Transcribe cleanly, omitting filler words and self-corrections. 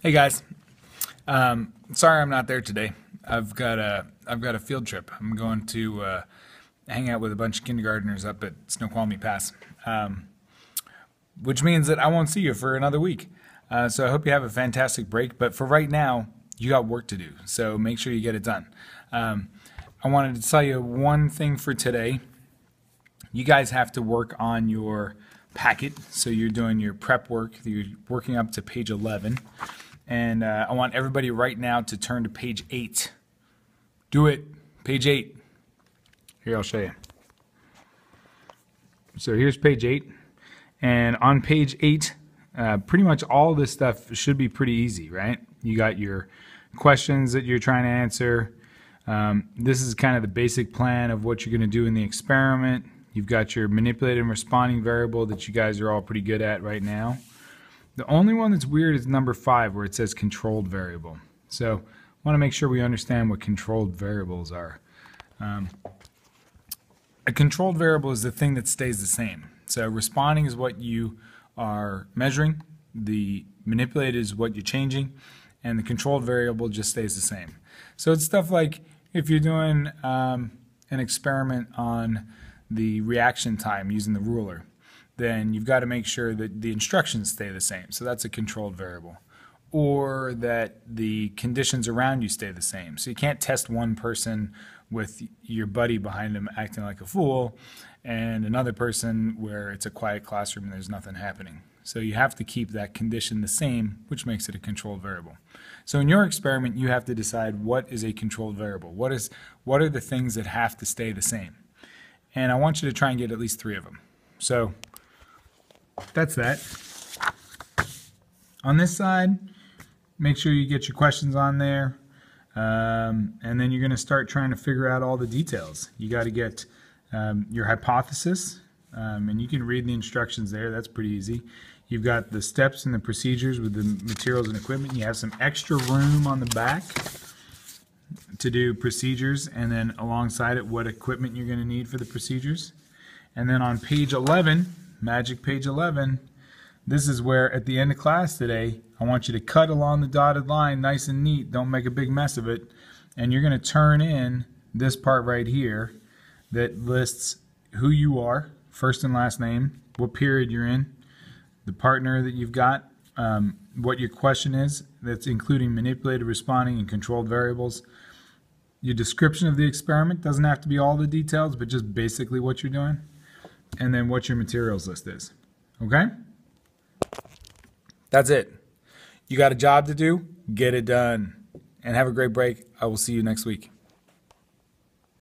Hey guys, sorry I'm not there today. I've got a field trip. I'm going to hang out with a bunch of kindergartners up at Snoqualmie Pass, which means that I won't see you for another week. So I hope you have a fantastic break. But for right now, you got work to do. So make sure you get it done. I wanted to tell you one thing for today. You guys have to work on your packet. So you're doing your prep work. You're working up to page 11. And I want everybody right now to turn to page 8. Do it. Page 8. Here, I'll show you. So here's page 8. And on page 8, pretty much all this stuff should be pretty easy, right? You got your questions that you're trying to answer. This is kind of the basic plan of what you're going to do in the experiment. You've got your manipulated and responding variable that you guys are all pretty good at right now. The only one that's weird is number 5, where it says controlled variable. So I want to make sure we understand what controlled variables are. A controlled variable is the thing that stays the same. So responding is what you are measuring, the manipulated is what you're changing, and the controlled variable just stays the same. So it's stuff like if you're doing an experiment on the reaction time using the ruler, then you've got to make sure that the instructions stay the same. So that's a controlled variable. Or that the conditions around you stay the same. So you can't test one person with your buddy behind them acting like a fool and another person where it's a quiet classroom and there's nothing happening. So you have to keep that condition the same, which makes it a controlled variable. So in your experiment, you have to decide what is a controlled variable. What are the things that have to stay the same? And I want you to try and get at least 3 of them. So that's that. On this side, make sure you get your questions on there. And then you're going to start trying to figure out all the details. You got to get your hypothesis, and you can read the instructions there. That's pretty easy. You've got the steps and the procedures with the materials and equipment. You have some extra room on the back to do procedures, and then alongside it, what equipment you're going to need for the procedures. And then on page 11, magic page 11, this is where at the end of class today, I want you to cut along the dotted line nice and neat. Don't make a big mess of it. And you're going to turn in this part right here that lists who you are, first and last name, what period you're in, the partner that you've got, what your question is, that's including manipulated, responding, and controlled variables. Your description of the experiment doesn't have to be all the details, but just basically what you're doing. And then what your materials list is. Okay? That's it. You got a job to do, get it done. And have a great break. I will see you next week.